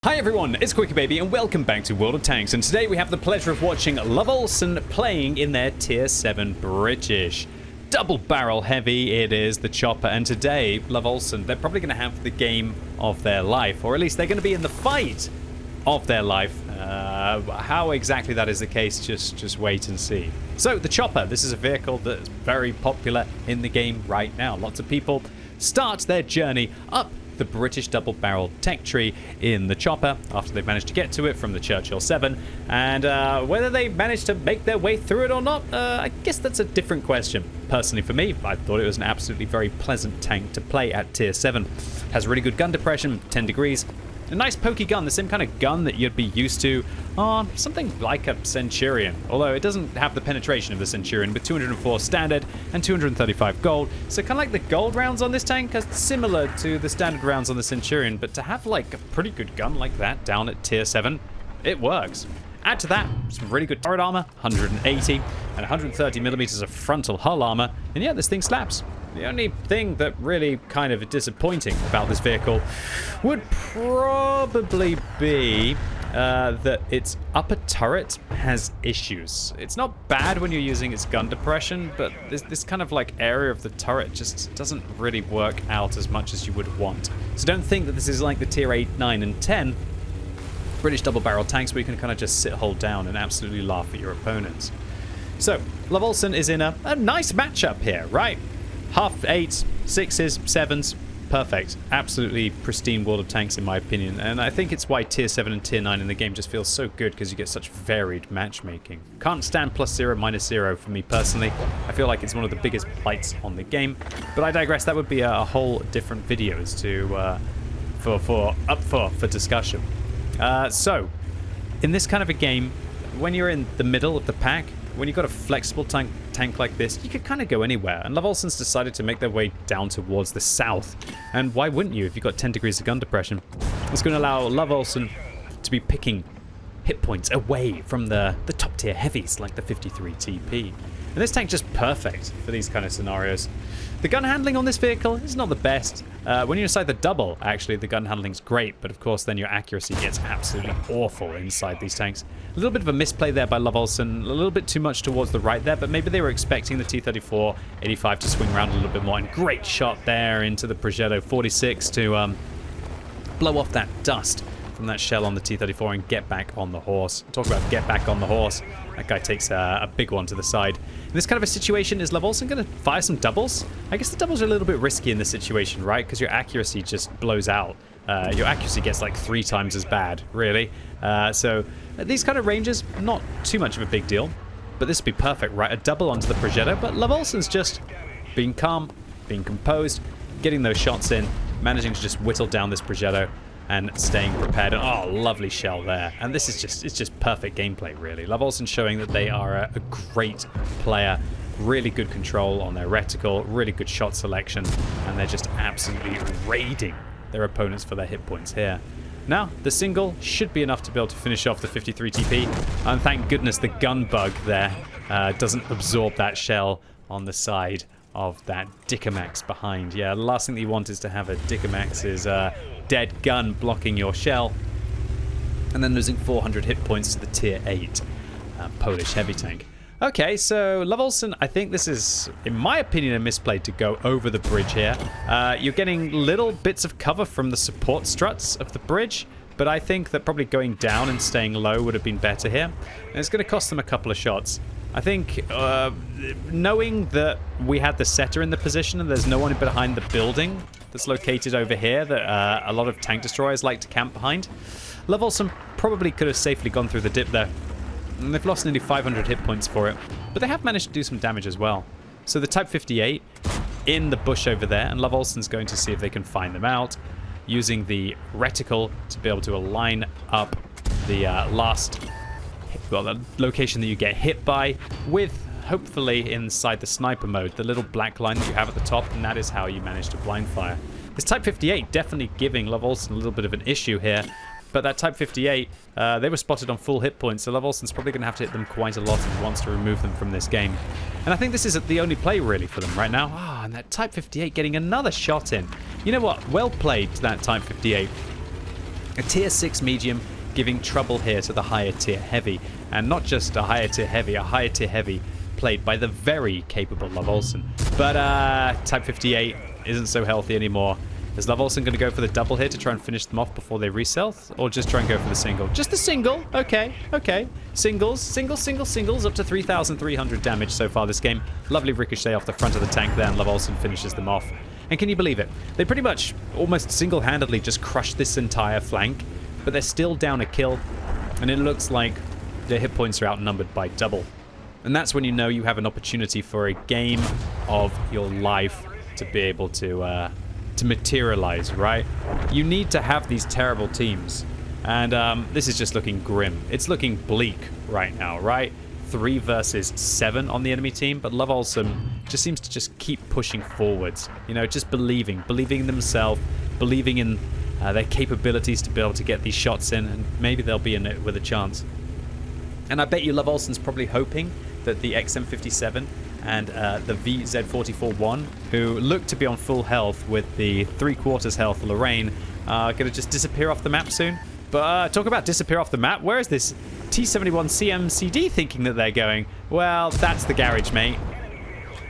Hi everyone, it's QuickyBaby and welcome back to World of Tanks, and today we have the pleasure of watching LIVESTREAMS playing in their Tier 7 British. Double barrel heavy it is, the chopper, and today LIVESTREAMS, they're probably going to have the game of their life, or at least they're going to be in the fight of their life. How exactly that is the case, just wait and see. So the chopper, this is a vehicle that's very popular in the game right now. Lots of people start their journey up the British double-barrel tech tree in the chopper after they've managed to get to it from the Churchill 7, and whether they managed to make their way through it or not, I guess that's a different question. Personally for me, I thought it was an absolutely very pleasant tank to play at Tier 7. Has really good gun depression, 10 degrees, a nice pokey gun, the same kind of gun that you'd be used to on something like a Centurion, although it doesn't have the penetration of the Centurion, with 204 standard and 235 gold. So kind of like the gold rounds on this tank are similar to the standard rounds on the Centurion, but to have like a pretty good gun like that down at Tier 7, it works. Add to that some really good turret armor, 180 and 130 millimeters of frontal hull armor, and yeah, this thing slaps. The only thing that really kind of disappointing about this vehicle would probably be that its upper turret has issues. It's not bad when you're using its gun depression, but this kind of like area of the turret just doesn't really work out as much as you would want. So don't think that this is like the Tier 8, 9, and 10 British double barrel tanks where you can kind of just sit, hold down, and absolutely laugh at your opponents. So LIVESTREAMS is in a nice matchup here, right? Half 8s, 6s, 7s, perfect. Absolutely pristine World of Tanks in my opinion, and I think it's why Tier 7 and Tier 9 in the game just feels so good, because you get such varied matchmaking. Can't stand +0, -0 for me personally. I feel like it's one of the biggest blights on the game, but I digress. That would be a whole different video as to for discussion. So in this kind of a game, when you're in the middle of the pack, when you've got a flexible tank like this, you could kind of go anywhere, and LIVESTREAMS decided to make their way down towards the south. And why wouldn't you if you've got 10 degrees of gun depression? It's going to allow LIVESTREAMS to be picking hit points away from the top tier heavies like the 53 TP. And this tank just perfect for these kind of scenarios. The gun handling on this vehicle is not the best. When you're inside the double, actually, the gun handling's great, but of course then your accuracy gets absolutely awful inside these tanks. A little bit of a misplay there by LIVESTREAMS, a little bit too much towards the right there, but maybe they were expecting the T-34 85 to swing around a little bit more, and great shot there into the Progetto 46 to blow off that dust from that shell on the T-34 and get back on the horse. Talk about get back on the horse. That guy takes a big one to the side. In this kind of a situation, is LIVESTREAMS going to fire some doubles? I guess the doubles are a little bit risky in this situation, right? Because your accuracy just blows out. Your accuracy gets like 3 times as bad, really. So these kind of ranges, not too much of a big deal. But this would be perfect, right? A double onto the Progetto, but LIVESTREAMS just being calm, being composed, getting those shots in, managing to just whittle down this Progetto and staying prepared. And oh, lovely shell there. And this is just, it's just perfect gameplay, really. LIVESTREAMS showing that they are a great player, really good control on their reticle, really good shot selection, and they're just absolutely raiding their opponents for their hit points here. Now, the single should be enough to be able to finish off the 53 TP, and thank goodness the gun bug there doesn't absorb that shell on the side of that Dickomax behind. Yeah, the last thing that you want is to have a Dickomax's dead gun blocking your shell, and then losing 400 hit points to the Tier 8 Polish heavy tank. Okay, so LIVESTREAMS, I think this is, in my opinion, a misplay to go over the bridge here. You're getting little bits of cover from the support struts of the bridge, but I think that probably going down and staying low would have been better here. And it's going to cost them a couple of shots. I think knowing that we had the setter in the position and there's no one behind the building that's located over here that a lot of tank destroyers like to camp behind, LIVESTREAMS probably could have safely gone through the dip there. And they've lost nearly 500 hit points for it, but they have managed to do some damage as well. So the Type 58 in the bush over there, and LIVESTREAMS going to see if they can find them out, using the reticle to be able to align up the the location that you get hit by, with hopefully inside the sniper mode, the little black line that you have at the top, and that is how you manage to blind fire. This Type 58 definitely giving LIVESTREAMS a little bit of an issue here. But that Type 58, they were spotted on full hit points, so LIVESTREAMS probably going to have to hit them quite a lot if he wants to remove them from this game. And I think this is the only play, really, for them right now. Ah, and that Type 58 getting another shot in. You know what? Well played to that Type 58. A tier 6 medium giving trouble here to the higher tier heavy. And not just a higher tier heavy played by the very capable loveolsson. But Type 58 isn't so healthy anymore. Is loveolsson going to go for the double here to try and finish them off before they resell? Or just try and go for the single? Just the single. Okay, okay. Singles up to 3,300 damage so far this game. Lovely ricochet off the front of the tank there, and loveolsson finishes them off. And can you believe it? They pretty much almost single-handedly just crushed this entire flank, but they're still down a kill, and it looks like their hit points are outnumbered by double. And that's when you know you have an opportunity for a game of your life to be able to materialize, right? You need to have these terrible teams. And this is just looking grim. It's looking bleak right now, right? 3 versus 7 on the enemy team, but loveolsson just seems to just keep pushing forwards. You know, just believing in themselves, believing in their capabilities to be able to get these shots in, and maybe they'll be in it with a chance. And I bet you loveolsson's probably hoping that the XM57 and the VZ44-1, who look to be on full health with the 3/4 health Lorraine, are going to just disappear off the map soon. But talk about disappear off the map. Where is this T71 CMCD thinking that they're going? Well, that's the garage, mate.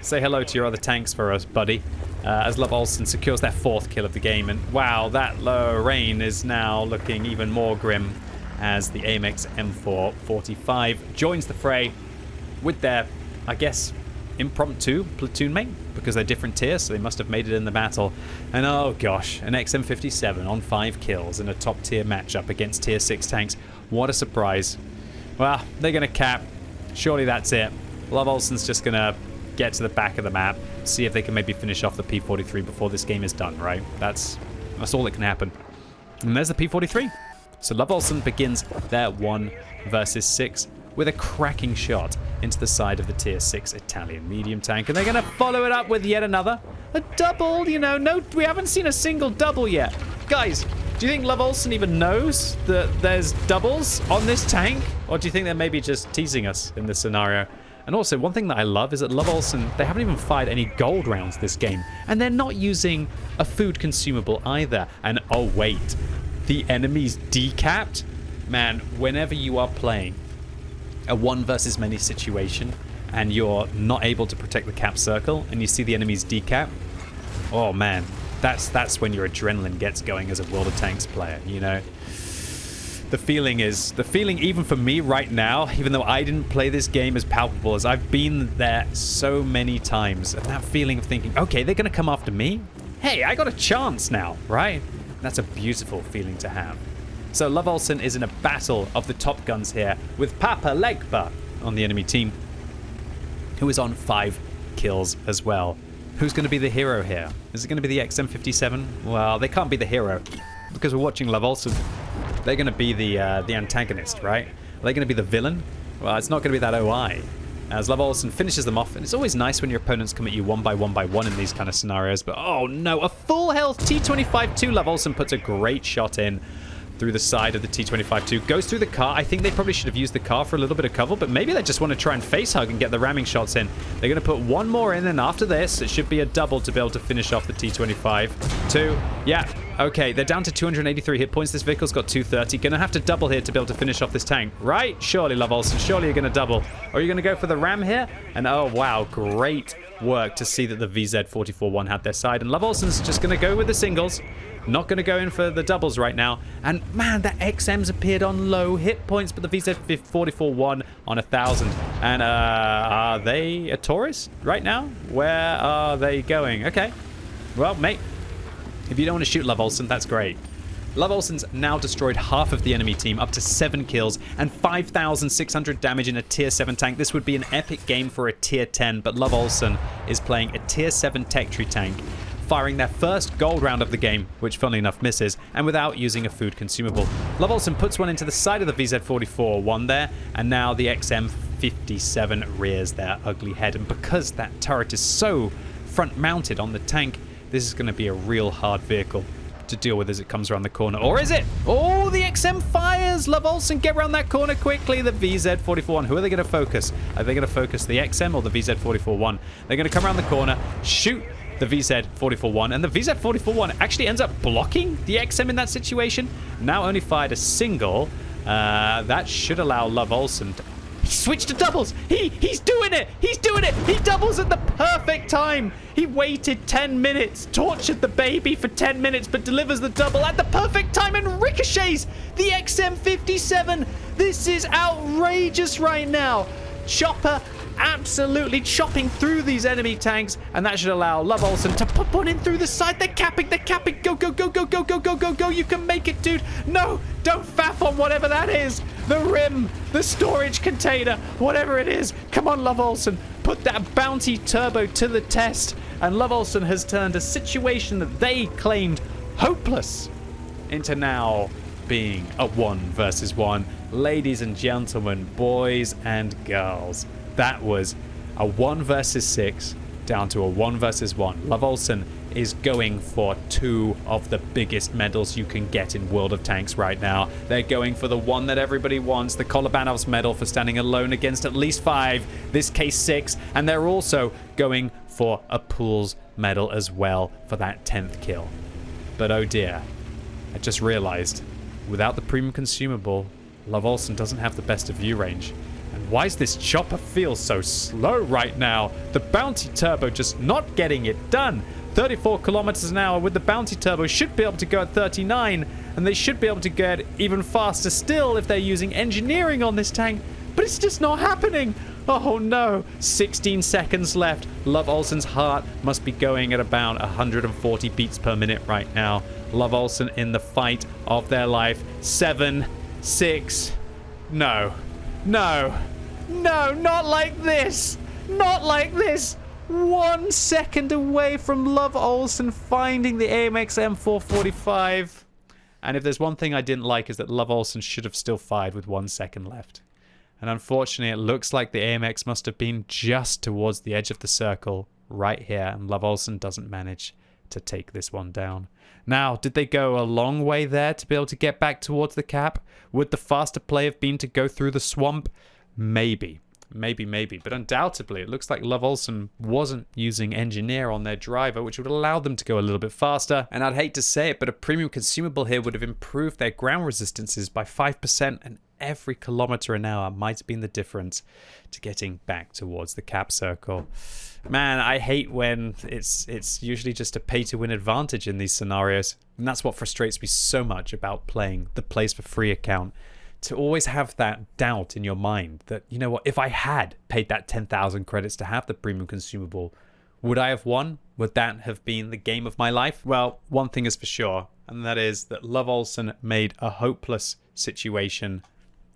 Say hello to your other tanks for us, buddy. As loveolsson secures their 4th kill of the game. And wow, that Lorraine is now looking even more grim as the AMX M445 joins the fray with their, I guess, impromptu platoon mate, because they're different tiers, so they must have made it in the battle. And oh gosh, an XM57 on 5 kills in a top tier matchup against tier 6 tanks. What a surprise. Well, they're going to cap. Surely that's it. loveolsson's just going to get to the back of the map, see if they can maybe finish off the P43 before this game is done, right? That's all that can happen. And there's the P43. So loveolsson begins their 1 versus 6 with a cracking shot into the side of the tier 6 Italian medium tank. And they're going to follow it up with yet another. A double, you know. No, we haven't seen a single double yet. Guys, do you think loveolsson even knows that there's doubles on this tank? Or do you think they're maybe just teasing us in this scenario? And also, one thing that I love is that loveolsson, they haven't even fired any gold rounds this game. And they're not using a food consumable either. And oh wait, the enemy's decapped? Man, whenever you are playing a 1 versus many situation and you're not able to protect the cap circle and you see the enemy's decap, oh man, that's when your adrenaline gets going as a World of Tanks player, you know. The feeling even for me right now, even though I didn't play this game as palpable as I've been there so many times, and that feeling of thinking, okay, they're gonna come after me? Hey, I got a chance now, right? That's a beautiful feeling to have. So loveolsson is in a battle of the top guns here with Papa Legba on the enemy team, who is on 5 kills as well. Who's going to be the hero here? Is it going to be the XM57? Well, they can't be the hero because we're watching loveolsson. They're going to be the antagonist, right? Are they going to be the villain? Well, it's not going to be that OI. As loveolsson finishes them off, and it's always nice when your opponents come at you one by one in these kind of scenarios, but oh no, a full health T25-2. loveolsson puts a great shot in through the side of the T25-2, goes through the car. I think they probably should have used the car for a little bit of cover, but maybe they just want to try and face hug and get the ramming shots in. They're going to put one more in, and after this, it should be a double to be able to finish off the T25-2. Yeah, okay, they're down to 283 hit points. This vehicle's got 230. Gonna have to double here to be able to finish off this tank, right? Surely, loveolsson, surely you're gonna double. Or are you gonna go for the ram here? And oh, wow, great work to see that the VZ44-1 had their side. And loveolsson's just gonna go with the singles. Not going to go in for the doubles right now. And man, that XM's appeared on low hit points, but the VZ44-1 on 1,000. And are they a tourist right now? Where are they going? Okay. Well, mate, if you don't want to shoot loveolsson, that's great. loveolsson's now destroyed half of the enemy team, up to 7 kills and 5,600 damage in a tier 7 tank. This would be an epic game for a tier 10, but loveolsson is playing a tier 7 tech tree tank, firing their first gold round of the game, which funnily enough misses, and without using a food consumable. loveolsson puts one into the side of the VZ44-1 there, and now the XM57 rears their ugly head. And because that turret is so front-mounted on the tank, this is going to be a real hard vehicle to deal with as it comes around the corner. Or is it? Oh, the XM fires! loveolsson, get around that corner quickly. The VZ44-1. Who are they going to focus? Are they going to focus the XM or the VZ44-1? They're going to come around the corner, shoot the VZ-44-1, and the VZ-44-1 actually ends up blocking the XM in that situation. Now only fired a single. That should allow loveolsson to... He switched to doubles. He's doing it. He's doing it. He doubles at the perfect time. He waited 10 minutes, tortured the baby for 10 minutes, but delivers the double at the perfect time and ricochets the XM57. This is outrageous right now. Chopper absolutely chopping through these enemy tanks, and that should allow loveolsson to put one in through the side. They're capping. Go, go, go, go, go, go, go, go, go. You can make it, dude. No, don't faff on whatever that is. The rim, the storage container, whatever it is. Come on, loveolsson. Put that bounty turbo to the test. And loveolsson has turned a situation that they claimed hopeless into now being a 1 versus 1. Ladies and gentlemen, boys and girls, that was a 1 versus 6 down to a 1 versus 1. loveolsson is going for 2 of the biggest medals you can get in World of Tanks right now. They're going for the one that everybody wants, the Kolobanov's medal for standing alone against at least 5, this case 6, and they're also going for a Pools medal as well for that 10th kill. But oh dear, I just realized, without the premium consumable, loveolsson doesn't have the best of view range. And why does this chopper feel so slow right now? The bounty turbo just not getting it done. 34 kilometers an hour with the bounty turbo should be able to go at 39, and they should be able to get even faster still if they're using engineering on this tank, but it's just not happening. Oh no, 16 seconds left. loveolsson's heart must be going at about 140 beats per minute right now. loveolsson in the fight of their life. 7, 6, no, not like this. Not like this. 1 second away from loveolsson finding the AMX M445. And if there's one thing I didn't like is that loveolsson should have still fired with 1 second left. And unfortunately, it looks like the AMX must have been just towards the edge of the circle right here, and loveolsson doesn't manage to take this one down. Now, did they go a long way there to be able to get back towards the cap? Would the faster play have been to go through the swamp? Maybe. But undoubtedly, it looks like loveolsson wasn't using engineer on their driver, which would allow them to go a little bit faster. And I'd hate to say it, but a premium consumable here would have improved their ground resistances by 5%, and every kilometer an hour might have been the difference to getting back towards the cap circle. Man, I hate when it's usually just a pay-to-win advantage in these scenarios. And that's what frustrates me so much about playing the Plays for Free account. To always have that doubt in your mind that, you know what, if I had paid that 10,000 credits to have the premium consumable, would I have won? Would that have been the game of my life? Well, one thing is for sure, and that is that loveolsson made a hopeless situation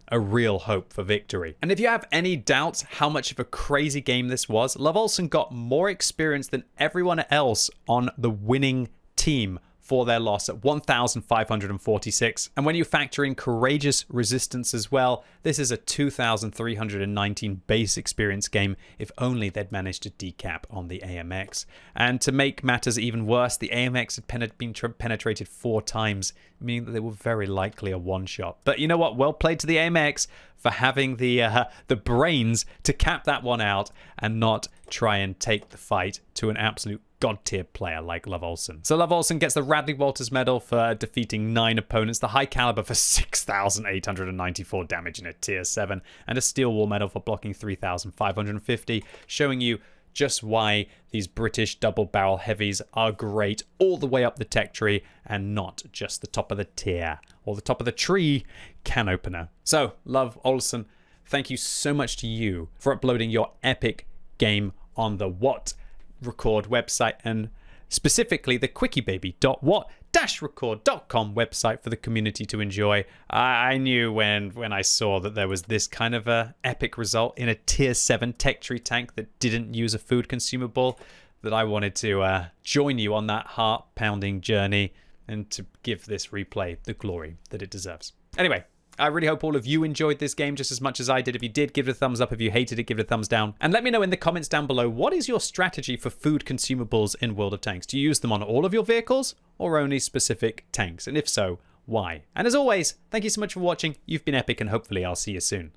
a real hope for victory. And if you have any doubts how much of a crazy game this was, loveolsson got more experience than everyone else on the winning team for their loss at 1,546. And when you factor in courageous resistance as well, this is a 2,319 base experience game if only they'd managed to decap on the AMX. And to make matters even worse, the AMX had been penetrated 4 times, meaning that they were very likely a one-shot. But you know what? Well played to the AMX for having the brains to cap that one out and not try and take the fight to an absolute god-tier player like loveolsson. So loveolsson gets the Radley Walters medal for defeating 9 opponents, the high caliber for 6,894 damage in a tier 7, and a steel wall medal for blocking 3,550, showing you just why these British double barrel heavies are great all the way up the tech tree and not just the top of the tier or the top of the tree can opener. So loveolsson, thank you so much to you for uploading your epic game on the What Record website, and specifically the QuickyBaby.what-record.com website for the community to enjoy. I knew when I saw that there was this kind of a epic result in a tier 7 tech tree tank that didn't use a food consumable that I wanted to join you on that heart-pounding journey and to give this replay the glory that it deserves. Anyway, I really hope all of you enjoyed this game just as much as I did. If you did, give it a thumbs up. If you hated it, give it a thumbs down. And let me know in the comments down below, what is your strategy for food consumables in World of Tanks? Do you use them on all of your vehicles or only specific tanks? And if so, why? And as always, thank you so much for watching. You've been epic, and hopefully I'll see you soon.